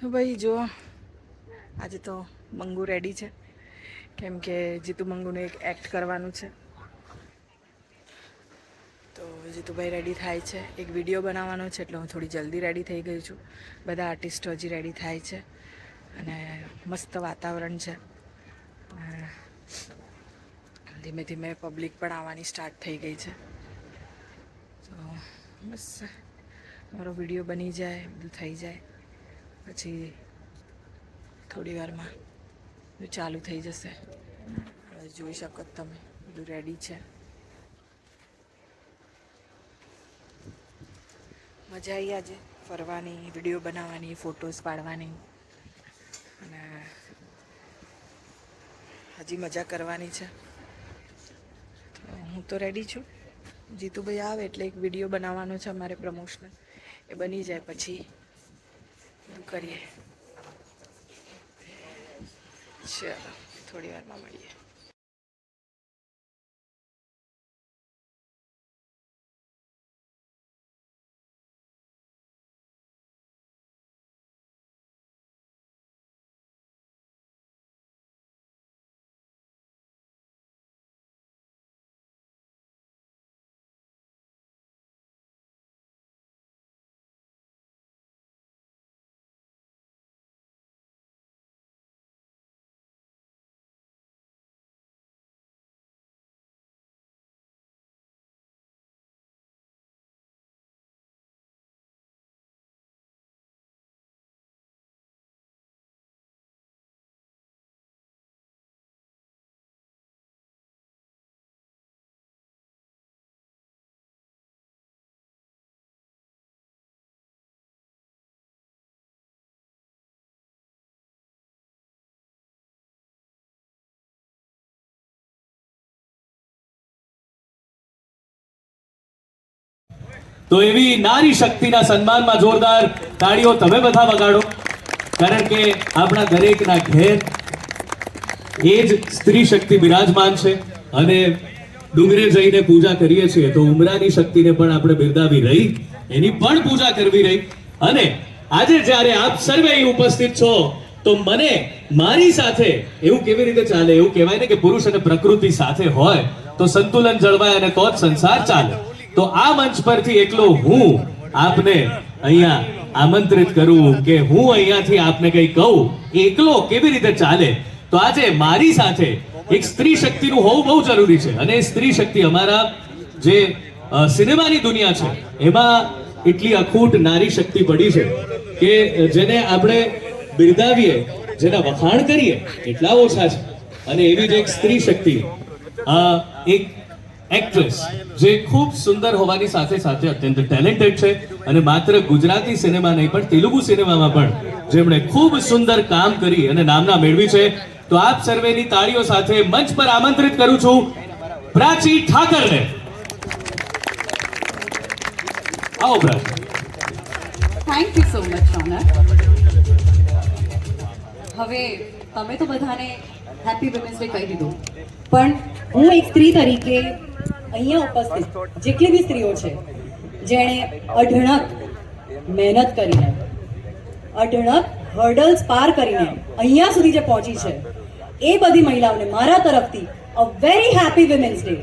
તો ભાઈ જો આજે તો મંગુ રેડી છે, કેમ કે જીતુ મંગુને એક એક્ટ કરવાનું છે. તો જીતુભાઈ રેડી થાય છે, એક વિડીયો બનાવવાનો છે, એટલે હું થોડી જલ્દી રેડી થઈ ગઈ છું. બધા આર્ટિસ્ટો હજી રેડી થાય છે અને મસ્ત વાતાવરણ છે. ધીમે ધીમે પબ્લિક પણ આવવાની સ્ટાર્ટ થઈ ગઈ છે. તો બસ મારો વિડીયો બની જાય, બધું થઈ જાય પછી થોડી વારમાં ચાલુ થઈ જશે. હવે જોઈ શકો તમે, બધું રેડી છે. મજા આવી આજે ફરવાની, વિડીયો બનાવવાની, ફોટોઝ પાડવાની અને હજી મજા કરવાની છે. હું તો રેડી છું. જીતુભાઈ આવે એટલે એક વિડીયો બનાવવાનો છે અમારે પ્રમોશનલ, એ બની જાય પછી કરીએ. ચલો થોડી વારમાં મળીએ. તો એવી નારી શક્તિના સન્માનમાં જોરદાર તાળીઓ તમે બધા વગાડો, કારણ કે આપણા દરેકના ઘેર એ જ સ્ત્રી શક્તિ બિરાજમાન છે. અને ડુંગરે જઈને પૂજા કરીએ છીએ તો ઉમરાની શક્તિને પણ આપણે બિરદાવી રહી, એની પણ પૂજા કરવી રહી. અને આજે જ્યારે આપ સર્વે અહીં ઉપસ્થિત છો તો મને મારી સાથે એવું કેવી રીતે ચાલે? એવું કહેવાય ને કે પુરુષ અને પ્રકૃતિ સાથે હોય તો સંતુલન જળવાય અને તો જ સંસાર ચાલે. તો આ મંચ પરથી એકલો હું આપને અહીંયા આમંત્રિત કરું કે હું અહીંયાથી આપને કંઈ કહું, એકલો કેવી રીતે ચાલે? તો આજે મારી સાથે એક સ્ત્રી શક્તિનું હોવું બહુ જરૂરી છે. અને સ્ત્રી શક્તિ અમારા જે સિનેમાની દુનિયા છે એમાં એટલી અખૂટ નારી શક્તિ પડી છે કે જેને આપણે બિરદાવીએ, જેના વખાણ કરીએ એટલા ઓછા છે. અને એવી જ એક સ્ત્રી શક્તિ, એક એક્ટ્રેસ જે ખૂબ સુંદર હોવાની સાથે સાથે અત્યંત ટેલેન્ટેડ છે અને માત્ર ગુજરાતી સિનેમા નહીં પણ તેલુગુ સિનેમામાં પણ જેમણે ખૂબ સુંદર કામ કરી અને નામના મેળવી છે. તો આપ સર્વેની તાળીઓ સાથે મંચ પર આમંત્રિત કરું છું પ્રાચી ઠાકરને. આવો પ્રાચી. થેન્ક યુ સો મચ રોનક. હવે તમે તો બધાને હેપી વિમેન્સ ડે કહી દીધું, પણ હું એક સ્ત્રી તરીકે અહીંયા ઉપસ્થિત જેટલી બી સ્ત્રીઓ છે જેણે અઢળક મહેનત કરીને, અઢળક હર્ડલ્સ પાર કરીને અહીંયા સુધી જે પહોંચી છે, એ બધી મહિલાઓને મારા તરફથી a very happy women's day.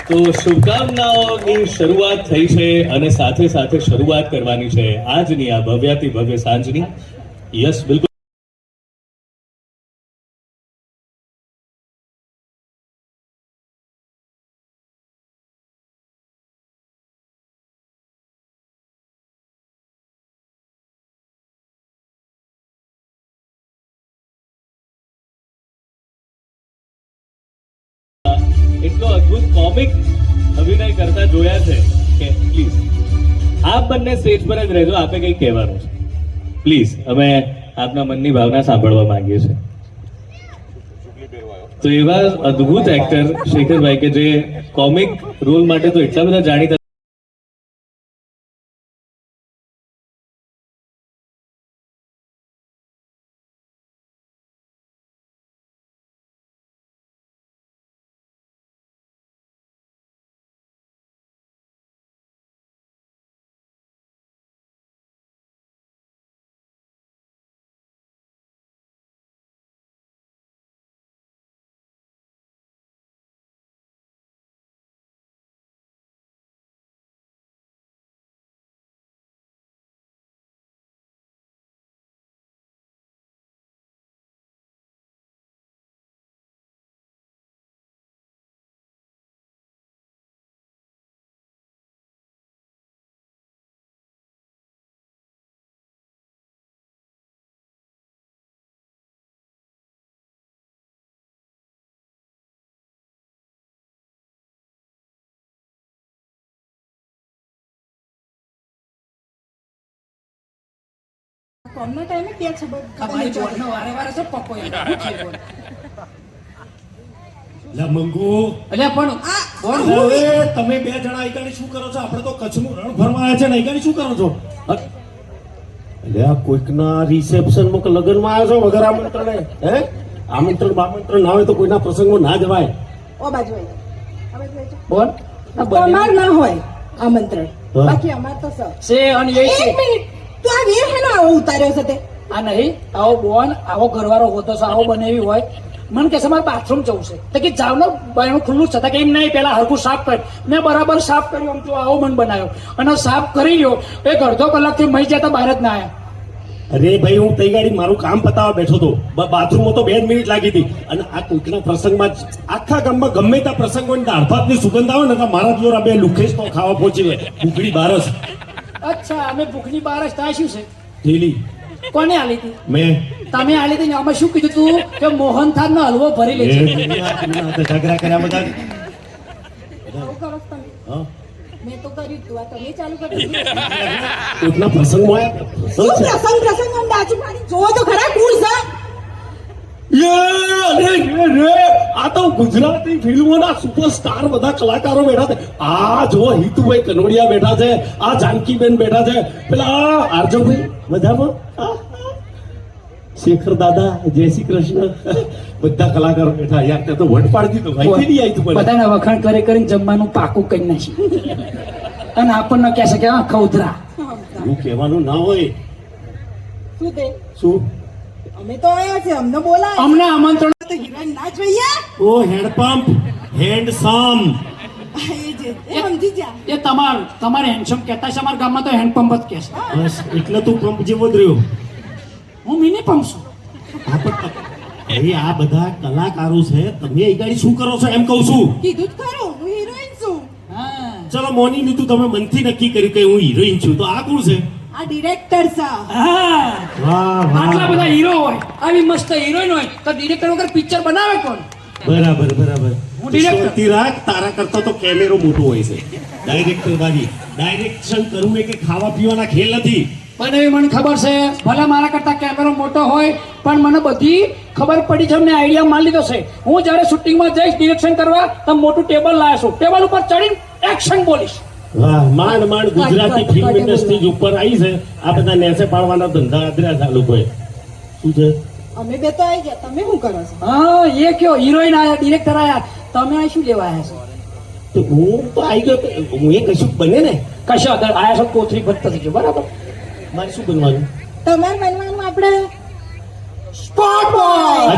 તો શુભકામનાઓની શરૂઆત થઈ છે અને સાથે સાથે શરૂઆત કરવાની છે આજની આ ભવ્યાતિ ભવ્ય સાંજની. યસ, બિલકુલ. એટલો અદ્ભુત કોમિક અભિનય કરતા જોયા છે કે પ્લીઝ આપ બંને સ્ટેજ પર જ રહેજો. આપે કંઈક કહેવાનું છે પ્લીઝ, અમે આપના મનની ભાવના સાંભળવા માંગીએ છીએ. તો એવા અદ્ભુત એક્ટર શેખરભાઈ કે જે કોમિક રોલ માટે તો એટલા બધા જાણીતા કોમનો ટાઈમે બે છબો અમારી જોડનો વારે વારે શું પપ્પો લે મંગુ અલ્યા પણ બોલ હવે તમે બે જણા આઈકાની શું કરો છો? આપણે તો કચ્છનું રણ ફરવા આવ્યા છે ને આઈકાની શું કરો છો? એટલે આ કોઈકના રિસેપ્શનમાં કે લગ્નમાં આવ્યા છો વગર આમંત્રણે? હે આમંત્રણ બામંત્રણ ના હોય તો કોઈના પ્રસંગમાં ના જવાય. ઓ બાજુ આવી બોલ અમાર ના હોય આમંત્રણ, હા. બાકી અમાર તો સર. છે અને એ છે. એક મિનિટ, તું આ વીર હેનો આવો ઉતાર્યો છે તે? આ નહીં આવો બોન આવો ઘરવાળો હોતો છે આવો બનેવી હોય મને કે મારે બાથરૂમ જવું છે તો કે જાવ ને બાયણું ખુલ્લું જ છે કે એમ નહીં પેલા હરખું સાફ કર. મેં બરાબર સાફ કર્યું આમ તો આવો મન બનાવ્યો અને સાફ કરી લ્યો એક અડધો કલાકથી મહી જતા બહાર જ ના આવ્યા. અરે ભાઈ હું તઈ ગાડી મારું કામ પતાવવા બેઠો હતો. બાથરૂમમાં તો 2 જ મિનિટ લાગી હતી. અને આ કોઈકના પ્રસંગમાં આખા ગામમાં ગમે ત્યાં પ્રસંગ હોય ને દાળ ભાતની સુગંધ આવે ને તો મારા જોરા બે લુખેશ તો ખાવા પહોંચી હોય. ભૂખડી બારસ અચ્છા અમે ભૂખની બહાર જ ત્યાં શું છે થેલી કોને આલી હતી? મેં તમે આલી હતી ને અમે શું કીધું તું કે મોહનથાળ નો હલવો ભરી એ લેજે. ઝઘડા કર્યા બધા. આવું કરો છો તમે? હા મેં તો કર્યું તું, આ તમે ચાલુ કર્યું. કોઈકના પ્રસંગમાં આવ્યા. શું પ્રસંગ આમ ડાચું પાડી જોવો તો ખરા કુલ છે. આ તો ગુજરાતી ફિલ્મોના સુપરસ્ટાર બધા કલાકારો બેઠા છે. આ જો હિતુભાઈ કનોડિયા બેઠા છે, આ જાનકીબેન બેઠા છે, પેલા આર્જવભાઈ મજામાં, શેખર દાદા, જય શ્રી કૃષ્ણ, બધા કલાકારો બેઠા. યાર તે તો વટ પાડી દીધો ભાઈ. કેવી આવી તું મને? બધાના વખાણ કરી કરીને જમવાનું પાકું કરી નાખી અને આપણને કહે છે કે આ ખૌધરા. એવું કહેવાનું ના હોય. શું તે? શું? અમે તો આયા છે, અમને બોલાય અમને આમંત્રણ તો હિરોઈન ના જોઈએ. ઓ હેન્ડપંપ, હેન્ડસમ. એ જે એ સમજી જા. એ તમારે હેન્ડસમ કહેતા છે અમારા ગામમાં તો હેન્ડપંપ જ કહે છે. બસ એટલે તું પંપ જેવો જ રહ્યો. હું મિની પંપ છું. ભાઈ આ બધા કલાકારો છે, તમે અહીં ગાડી શું કરો છો એમ કહું છું. કીધું જ ખરું, હું હિરોઈન છું. હા ચલો મોની લીધું, તમે મનથી નક્કી કર્યું કે હું હિરોઈન છું, તો આ કોણ છે? આ ડિરેક્ટર છે. હા વાહ આટલા બધા હીરો હોય આવી મસ્ત હિરોઈન હોય તો ડિરેક્ટર વગર પિક્ચર બનાવે કોણ? બરાબર બરાબર. હું director. શાંતિ રાખ, તારા કરતા તો કેમેરો મોટો હોય છે. ડાયરેક્ટર વાળી ડાયરેક્શન કરવું એ કે ખાવા પીવાના ખેલ નથી. પણ એવી મને ખબર છે ભલે મારા કરતા કેમેરો મોટો હોય પણ મને બધી ખબર પડી છે, અમને આઈડિયા મારી લીધો છે. હું જ્યારે શૂટિંગમાં જઈશ ડિરેક્શન કરવા તો મોટું ટેબલ લાવીશ, ટેબલ ઉપર ચડીને એક્શન બોલીશ. વાહ, માંડ માંડ ગુજરાતી ફિલ્મ ઇન્ડસ્ટ્રી ઉપર આવી છે. આ બધા નેસે પાડવાના ધંધા આદર્યા છે આ લોકોએ. શું છે? અમે બે તો આવી ગયા, તમે શું કરો છો? હા એ કયો હિરોઈન આયા ડિરેક્ટર આયા, તમે આ શું લેવા આવ્યા છો? તો હું તો આવી ગયો તો હું એ કશું બને ને. કશો અદર આયા છો કોથળી ભરતા થજો બરાબર. મારે શું બનવાનું? તમારે બનવાનું આપણે સ્પોટ બોય.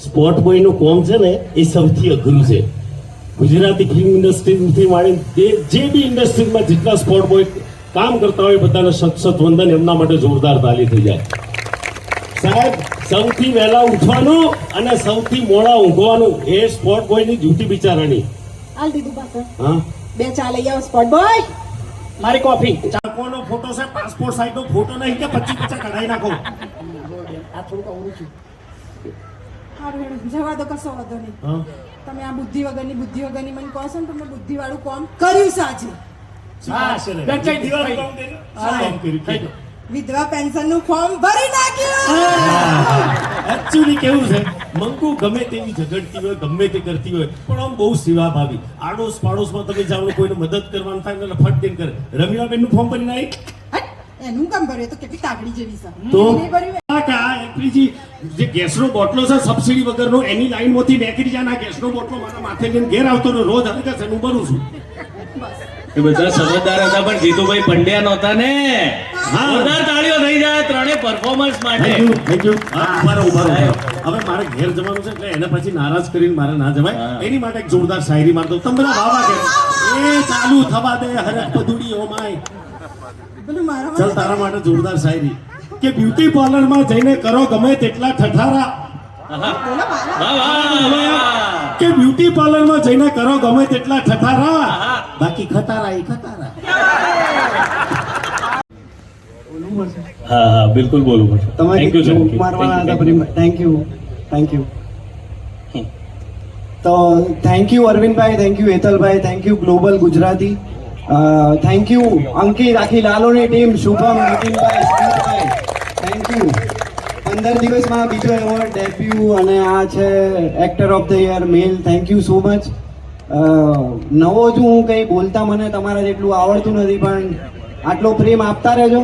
સ્પોટ બોય નું કોમ છે ને એ સૌથી અઘરું છે. ગુજરાતી ફિલ્મ ઇન્ડસ્ટ્રીથી માંડીને જે બી ઇન્ડસ્ટ્રીમાં જેટલા સ્પોટ બોય કામ કરતા હોય બધાને સત વંદન, એમના માટે જોરદાર તાલી થઈ જાય. સાહેબ સૌથી વહેલા ઉઠવાનું અને સૌથી મોડા ઊંઘવાનું એ સ્પોટ બોય ની ડ્યુટી બિચારાની. હાલ દીધું પાછળ. હા, બે ચા લઈ આવો સ્પોટ બોય. મારી કોફી. ચાકોનો ફોટો છે, પાસપોર્ટ સાઈઝ નો ફોટો નહીં કે 25 કઢાઈ નાખો. આ થોડુંક અવરું છું. હારું હેડો, જવા દો, કશો વાંધો નહીં. હા, તમે આ બુદ્ધિ વગરની મને કહો છો ને, તમે બુદ્ધિ વાળું કામ કર્યું છે આજે. હા, બેન કઈ દિવાળી કામ કર્યું? શું કામ કર્યું? કઈ દો. વિધવા પેન્શન નું ફોર્મ ભરી નાખ્યું. એકચ્યુઅલી કેવું છે, મંગુ ગમે તેવી ઝઘડતી હોય, ગમે તે કરતી હોય, પણ આમ બહુ સેવા ભાવી. આડોશ પાડોશમાં તમે જાઓ ને કોઈને મદદ કરવાનું થાય એટલે ફટ દઈને કરે. રમીલાબેન નું ફોર્મ ભરી નાખી. હટ, એનું કામ ભર્યું તો કેટલી તાગડી જેવી છે. તો નહીં ભર્યું. આ કે આ LPG જે ગેસનો બોટલો છે સબસિડી વગરનો, એની લાઈનમાંથી નીકળી જાય. આ ગેસનો બોટલો મારા માથે લઈને ઘેર આવતો રહ્યો. રોજ હરકત છે, હું ભરું છું. એ બધા સમજદાર હતા પણ જીતુભાઈ પંડ્યા નહોતા ને. હા. જોરદાર તાળીઓ થઈ જાય ત્રણેય પરફોર્મન્સ માટે. Thank you. હા, ઉભા રહો. હવે મારે ઘેર જવાનું છે એટલે એને પછી નારાજ કરીને મારે ના જવાય. હા. એની માટે એક જોરદાર શાયરી મારતો. તમે બધા વાવા કે એ ચાલુ થવા દે હરક પદુડી ઓ માય. પેલું મારા ચાલ તારા માટે જોરદાર શાયરી કે બ્યુટી પાર્લર માં જઈને કરો ગમે તેટલા ઠઠારા. વાહ, વાહ. કે બ્યુટી પાર્લર માં જઈને કરો ગમે તેટલા ઠઠારા, બાકી ખતારા એ ખતારા. હા હા બિલકુલ બોલું પડશે. Thank you, sir. મારવાના હતા Thank you. થેન્ક યુ તો થેન્ક યુ અરવિંદભાઈ, થેન્ક યુ હેતલભાઈ, thank you global Gujarati thank you Ankit, આખી લાલોની ટીમ, શુભમ, નીતિનભાઈ, સ્મિતભાઈ, થેન્ક યુ. 15 દિવસમાં બીજો એવોર્ડ ડેબ્યુ અને આ છે actor of the year male. Thank you so much. નવો છું હું, કંઈ બોલતા મને તમારા જેટલું આવડતું નથી, પણ આટલો પ્રેમ આપતા રહેજો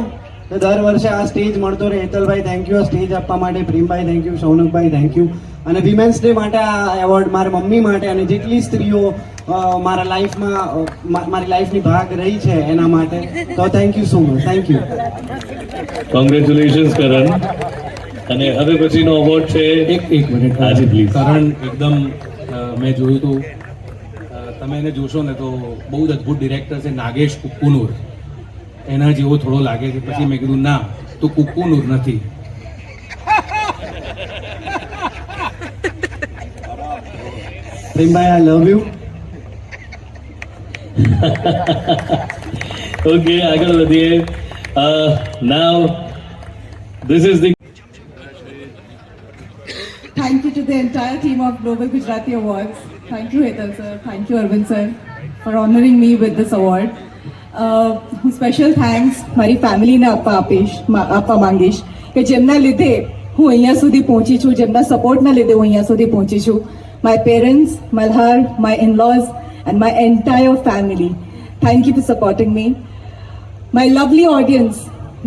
તો દર વર્ષે આ સ્ટેજ મળતો રહે. હેતલભાઈ થેન્ક યુ આ સ્ટેજ આપવા માટે, પ્રેમભાઈ થેન્ક યુ, શૌનકભાઈ થેન્ક યુ. અને વિમેન્સ ડે માટે આ એવોર્ડ મારા મમ્મી માટે અને જેટલી સ્ત્રીઓ મારા લાઈફમાં મારી લાઈફની ભાગ રહી છે એના માટે. તો thank you so much. Thank you. Congratulations Karan. અને હવે પછીનો અવોર્ડ છે એક મિનિટ હાજી પ્લીઝ. કરણ એકદમ મેં જોયું હતું, તમે એને જોશો ને તો બહુ જ અદ્ભુત ડિરેક્ટર છે નાગેશ કુક્કુનુર, એના જેવો થોડો લાગે છે. પછી મેં કીધું ના, તું કુક્કુનુર નથી. પ્રેમભાઈ આઈ લવ યુ. ઓકે, આગળ વધીએ. નાવ this is the Thank you to the entire team of Global Gujarati Awards. Thank you, Hetal sir. Thank you, Arvind sir, for honoring me with this award. Special thanks મારી ફેમિલીને આપવા માંગીશ કે જેમના લીધે હું અહીંયા સુધી પહોંચી છું, જેમના સપોર્ટના લીધે હું અહીંયા સુધી પહોંચી છું. My parents, Malhar, my in-lose and my entire family. Thank you for supporting me. My lovely audience,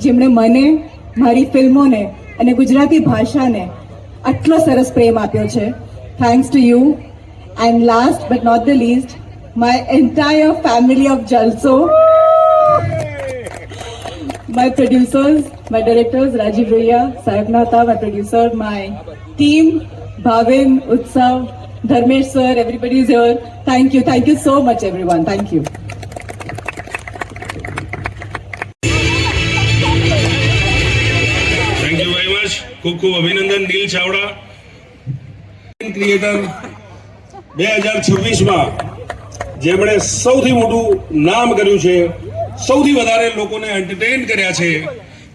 જેમણે મને, મારી ફિલ્મોને અને ગુજરાતી ભાષાને આટલો સરસ પ્રેમ આપ્યો છે. Thanks to you. And last but not the least, my entire family of Jalso, my producers, my directors, Rajiv Roya, Sahib Nahta, my producer, my team, Bhavin, Utsav, Dharmesh sir, everybody is here. Thank you so much everyone. Thank you. Thank you very much. ખૂબ ખૂબ અભિનંદન નીલ Chavda. Creator 2026માં જેમણે સૌથી મોટું નામ કર્યું છે, સૌથી વધારે લોકોને એન્ટરટેન કર્યા છે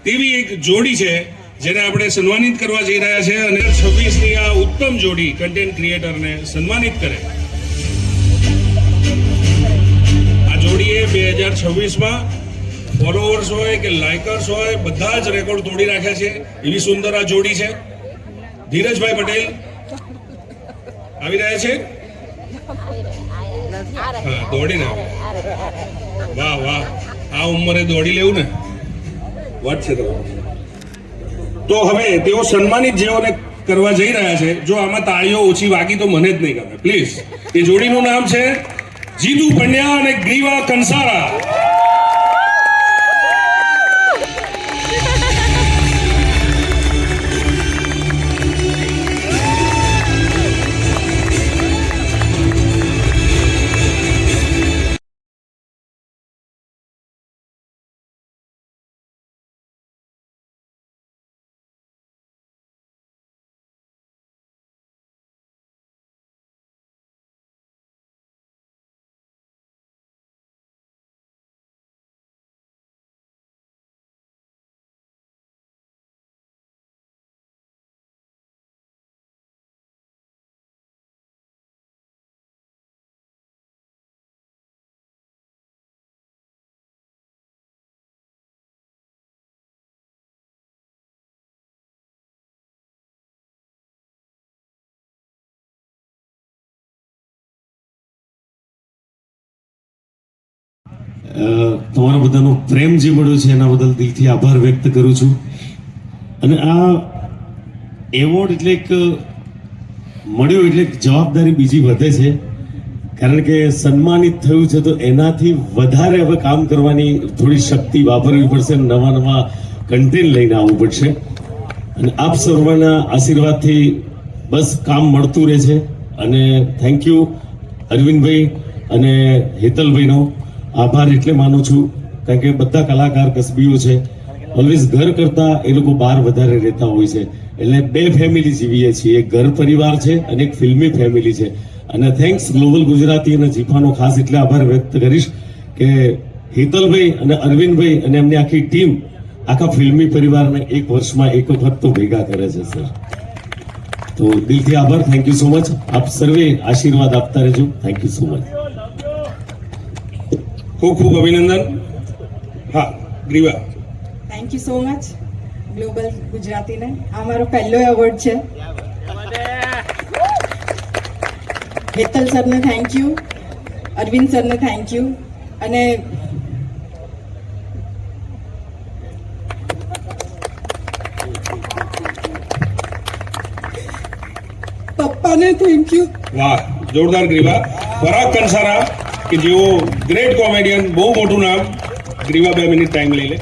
તેવી એક જોડી છે જેને આપણે સન્માનિત કરવા જઈ રહ્યા છે. અને 26ની આ ઉત્તમ જોડી કન્ટેન્ટ ક્રિએટરને સન્માનિત કરે. આ જોડીએ 2026માં ફોલોવર્સ હોય કે લાઇકર્સ હોય બધા જ રેકોર્ડ તોડી રાખ્યા છે. એવી સુંદર આ જોડી છે. ધીરજભાઈ પટેલ આવી રહ્યા છે. હા, દોડીને વાહ વાહ, આ ઉંમરે દોડી લેવું ને વાત છે તમારું. તો હવે તેઓ સન્માનિત જેઓને કરવા જઈ રહ્યા છે. જો આમાં તાળીઓ ઓછી વાગી તો મને જ નહીં ગમે પ્લીઝ. એ જોડીનું નામ છે જીતુ પંડ્યા અને ગ્રીવા કંસારા. તમારા બધાનો પ્રેમ જે મળ્યો છે એના બદલ દિલથી આભાર વ્યક્ત કરું છું. અને આ એવોર્ડ એટલે એક મળ્યો એટલે જવાબદારી બીજી વધે છે, કારણ કે સન્માનિત થયું છે તો એનાથી વધારે હવે કામ કરવાની થોડી શક્તિ વાપરવી પડશે, નવા નવા કન્ટેન્ટ લઈને આવવું પડશે. અને આપ સર્વના આશીર્વાદથી બસ કામ મળતું રહે છે. અને થેન્ક યુ અરવિંદભાઈ અને હેતલભાઈનો આભાર એટલે માનું છું, કારણ કે બધા કલાકાર કસબીઓ છે, ઓલવેઝ ઘર કરતા એ લોકો બહાર વધારે રહેતા હોય છે. એટલે બે ફેમિલી જીવીએ છીએ, એક ઘર પરિવાર છે અને એક ફિલ્મી ફેમિલી છે. અને થેન્ક્સ ગ્લોબલ ગુજરાતી અને જીફાનો ખાસ એટલે આભાર વ્યક્ત કરીશ કે હેતલભાઈ અને અરવિંદભાઈ અને એમની આખી ટીમ આખા ફિલ્મી પરિવારને એક વર્ષમાં એક વખત તો ભેગા કરે છે સર. તો દિલથી આભાર. Thank you so much. આપ સર્વે આશીર્વાદ આપતા રહેજો. Thank you so much. ખૂબ ખૂબ અભિનંદન. હા Griva. Thank you so much global ગુજરાતીને. આ મારો પહેલો એવોર્ડ છે. હેતલ સરને થેન્ક યુ, અરવિંદ સરને થેન્ક યુ, અને પપ્પાને થેન્ક યુ. વાહ, જોરદાર ગ્રીવા. પરાગ કંસારા કે જેઓ ગ્રેટ કોમેડિયન, બહુ મોટું નામ. ગ્રીવા 2 મિનિટ ટાઈમ લઈ લે.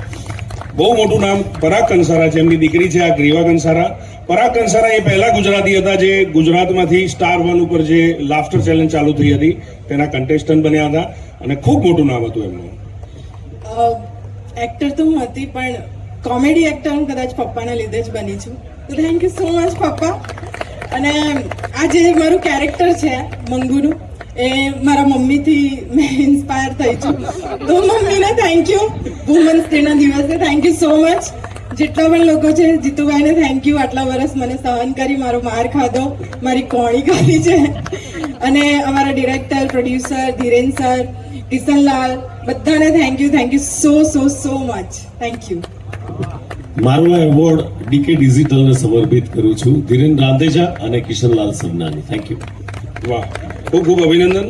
બહુ મોટું નામ પરાગ કંસારા છે, એમની દીકરી છે આ ગ્રીવા કંસારા. પરાગ કંસારા એ પહેલા ગુજરાતી હતા જે ગુજરાતમાંથી સ્ટાર 1 ઉપર જે લાફ્ટર ચેલેન્જ ચાલુ થઈ હતી તેના કન્ટેસ્ટન્ટ બન્યા હતા અને ખૂબ મોટું નામ હતું એમનું. એક્ટર તો હું હતી, પણ કોમેડી એક્ટર હું કદાચ પપ્પાના લીધે જ બની છું. તો થેન્ક યુ સો મચ પપ્પા. અને આ જે મારું કેરેક્ટર છે મંગુનું, એ મારા મમ્મીથી મેં ઇન્સ્પાયર થઈ છું. તો મમ્મીને થેન્ક યુ. વુમન્સ ડેના દિવસે થેન્ક યુ સો મચ. જેટલા પણ લોકો છે, જીતુભાઈને થેન્ક યુ. આટલા વર્ષ મને સહન કરી, મારો માર ખાધો, મારી કોણી ખાધી છે. અને અમારા director, producer Dhiren sir, Kishanlal, બધાને thank you so so so much. Thank you. મારો આ એવોર્ડ ડીકે ડિજિટલને સમર્પિત કરું છું ધીરેન રાંદેજા અને કિશનલાલ સરનાની. Thank you. વાહ, ખૂબ ખૂબ અભિનંદન.